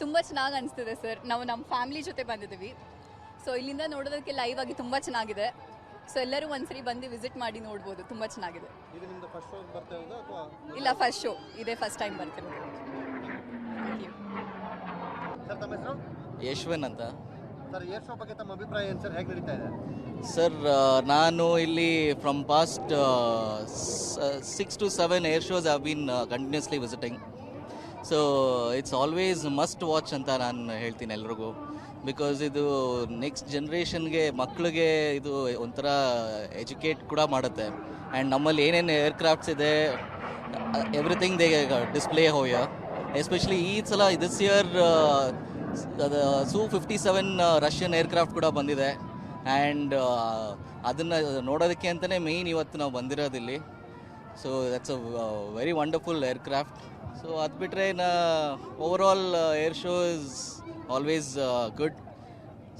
ತುಂಬ ಚೆನ್ನಾಗಿ ಅನಿಸ್ತಿದೆ ಸರ್. ನಾವು ನಮ್ಮ ಫ್ಯಾಮಿಲಿ ಜೊತೆ ಬಂದಿದ್ದೀವಿ. ಸೊ ಇಲ್ಲಿಂದ ನೋಡೋದಕ್ಕೆ ಲೈವ್ ಆಗಿ ತುಂಬ ಚೆನ್ನಾಗಿದೆ. ಸೊ ಎಲ್ಲರೂ ಒಂದ್ಸರಿ ಬಂದು ವಿಸಿಟ್ ಮಾಡಿ ನೋಡ್ಬೋದು. ತುಂಬ ಚೆನ್ನಾಗಿದೆ. ಇಲ್ಲ, ಫಸ್ಟ್ ಶೋ ಇದೇ, ಫಸ್ಟ್ ಟೈಮ್ ಬರ್ತಿರೋದು. ಯಶ್ವನ್ ಅಂತ ಸರ್. ಏರ್ ಶೋ ಬಗ್ಗೆ ತಮ್ಮ ಅಭಿಪ್ರಾಯ ಏನು ಸರ್? ಹೇಗೆ ನಡೀತಾ ಇದೆ ಸರ್? ನಾನು ಇಲ್ಲಿ from past 6 to 7 air shows have been continuously visiting. So it's always must watch ಅಂತ ನಾನು ಹೇಳ್ತೀನಿ ಎಲ್ರಿಗೂ. ಬಿಕಾಸ್ ಇದು ನೆಕ್ಸ್ಟ್ ಜನ್ರೇಷನ್ಗೆ, ಮಕ್ಕಳಿಗೆ ಇದು ಒಂಥರ ಎಜುಕೇಟ್ ಕೂಡ ಮಾಡುತ್ತೆ. ಆ್ಯಂಡ್ ನಮ್ಮಲ್ಲಿ ಏನೇನು ಏರ್ಕ್ರಾಫ್ಟ್ಸ್ ಇದೆ, ಎವ್ರಿಥಿಂಗ್ ದೇ ಡಿಸ್ಪ್ಲೇ ಹೋಯ. ಎಸ್ಪೆಷಲಿ ಈ ಸಲ this year Su-57 Russian aircraft ಕೂಡ ಬಂದಿದೆ. ಆ್ಯಂಡ್ ಅದನ್ನು ನೋಡೋದಕ್ಕೆ ಅಂತಲೇ ಮೇಯ್ನ್ ಇವತ್ತು ನಾವು ಬಂದಿರೋದಿಲ್ಲಿ. So that's a very wonderful aircraft. So ಅದು ಬಿಟ್ಟರೆ overall air show is always good.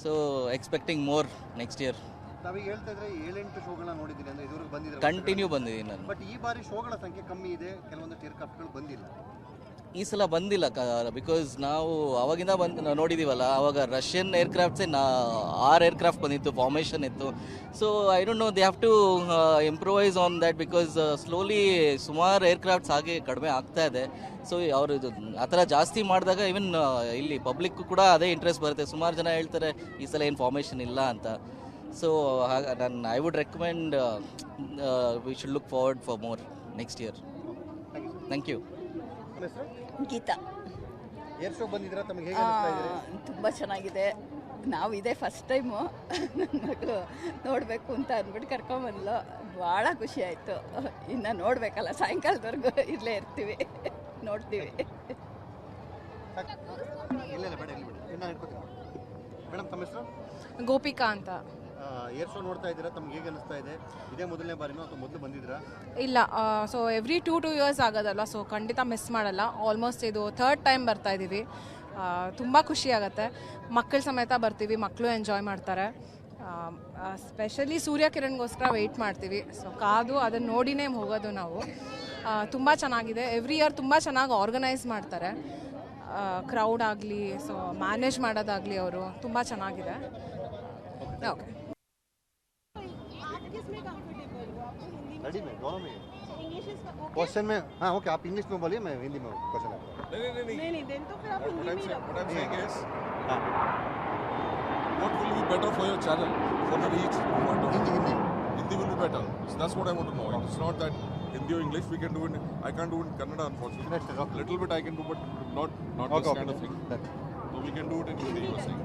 So expecting more next year. ನಾವೀಗ ಹೇಳ್ತಾ ಇದ್ರೆ 7-8 ಶೋಗಳನ್ನ ನೋಡಿದ್ದೀನಿ ಅಂದರೆ ಇದುವರೆಗೆ ಬಂದಿದೆ. ಕಂಟಿನ್ಯೂ ಬಂದಿದ್ದೀನಿ ನಾನು. ಬಟ್ ಈ ಬಾರಿ ಶೋಗಳ ಸಂಖ್ಯೆ ಕಮ್ಮಿ ಇದೆ, ಕೆಲವೊಂದು ಏರ್ಕ್ರಾಫ್ಟ್ಗಳು ಬಂದಿಲ್ಲ. ಈ ಸಲ ಬಂದಿಲ್ಲ ಬಿಕಾಸ್ ನಾವು ಅವಾಗಿಂದ ನೋಡಿದ್ದೀವಲ್ಲ. ಆವಾಗ ರಷ್ಯನ್ ಏರ್ಕ್ರಾಫ್ಟ್ಸೇ 6 ಏರ್ಕ್ರಾಫ್ಟ್ ಬಂದಿತ್ತು, ಫಾರ್ಮೇಷನ್ ಇತ್ತು. So I don't know, they have to improvise on that. Because slowly ಸುಮಾರು ಏರ್ಕ್ರಾಫ್ಟ್ಸ್ ಹಾಗೆ ಕಡಿಮೆ ಆಗ್ತಾ ಇದೆ. ಸೊ ಅವರು ಆ ಥರ ಜಾಸ್ತಿ ಮಾಡಿದಾಗ ಈವನ್ ಇಲ್ಲಿ ಪಬ್ಲಿಕ್ ಕೂಡ ಅದೇ ಇಂಟ್ರೆಸ್ಟ್ ಬರುತ್ತೆ. ಸುಮಾರು ಜನ ಹೇಳ್ತಾರೆ ಈ ಸಲ ಏನು ಫಾರ್ಮೇಷನ್ ಇಲ್ಲ ಅಂತ. So I would recommend we should look forward for more next year. Thank you. Geetha. Air show ಬಂದಿದ್ದೀರಾ, ತಮಗೆ ಹೇಗೆ ಅನಿಸ್ತಾ ಇದೆ? ತುಂಬ ಚೆನ್ನಾಗಿದೆ. ನಾವು ಇದೇ ಫಸ್ಟ್ ಟೈಮು ಮಗಳು ನೋಡಬೇಕು ಅಂತ ಅಂದ್ಬಿಟ್ಟು ಕರ್ಕೊಂಬಂದ್ಲು. ಭಾಳ ಖುಷಿ ಆಯಿತು. ಇನ್ನು ನೋಡಬೇಕಲ್ಲ, ಸಾಯಂಕಾಲದವರೆಗೂ ಇಲ್ಲೇ ಇರ್ತೀವಿ, ನೋಡ್ತೀವಿ. ಇಲ್ಲ ಬೇಡ, ಇಲ್ಲಿ ಬಿಡಿ, ಇನ್ನು ಇಟ್ಕೊತೀನಿ. ಮೇಡಮ್, ತಮ್ಮ ಹೆಸರು? ಗೋಪಿಕಾ ಅಂತ. ಏರ್ ಶೋ ನೋಡ್ತಾ ಇದ್ದೀರಾ, ತಮ್ಗೆ ಹೇಗೆ ಅನಿಸ್ತಾ ಇದೆ? ಇದೇ ಮೊದಲನೇ ಬಾರಿನೋ ಅಥವಾ ಮೊದಲು ಬಂದಿದ್ದೀರಾ? ಇಲ್ಲ, ಸೊ ಎವ್ರಿ 2 years ಆಗೋದಲ್ಲ, ಸೊ ಖಂಡಿತ ಮಿಸ್ ಮಾಡಲ್ಲ. ಆಲ್ಮೋಸ್ಟ್ ಇದು 3rd ಟೈಮ್ ಬರ್ತಾ ಇದ್ದೀವಿ. ತುಂಬ ಖುಷಿ ಆಗುತ್ತೆ. ಮಕ್ಕಳ ಸಮೇತ ಬರ್ತೀವಿ, ಮಕ್ಕಳು ಎಂಜಾಯ್ ಮಾಡ್ತಾರೆ. ಸ್ಪೆಷಲಿ ಸೂರ್ಯಕಿರಣ್ಗೋಸ್ಕರ ವೆಯ್ಟ್ ಮಾಡ್ತೀವಿ. ಸೊ ಕಾದು ಅದನ್ನು ನೋಡಿನೇ ಹೋಗೋದು ನಾವು. ತುಂಬ ಚೆನ್ನಾಗಿದೆ. ಎವ್ರಿ ಇಯರ್ ತುಂಬ ಚೆನ್ನಾಗಿ ಆರ್ಗನೈಸ್ ಮಾಡ್ತಾರೆ. ಕ್ರೌಡ್ ಆಗಲಿ, ಸೊ ಮ್ಯಾನೇಜ್ ಮಾಡೋದಾಗಲಿ, ಅವರು ತುಂಬ ಚೆನ್ನಾಗಿದೆ. ಓಕೆ. रेडी में दोनों में क्वेश्चन में? हाँ ओके, आप इंग्लिश में बोलिए, मैं हिंदी में क्वेश्चन आपको. नहीं देन तो फिर आप हिंदी में what I'm saying is what will be better for your channel for the reach? Hindi will be better. So that's what I want to know. It's not that Hindi or English we can do it. I can't do it in Kannada, unfortunately. Little bit I can do, but not this kind of thing. So we can do it in Hindi, you were saying.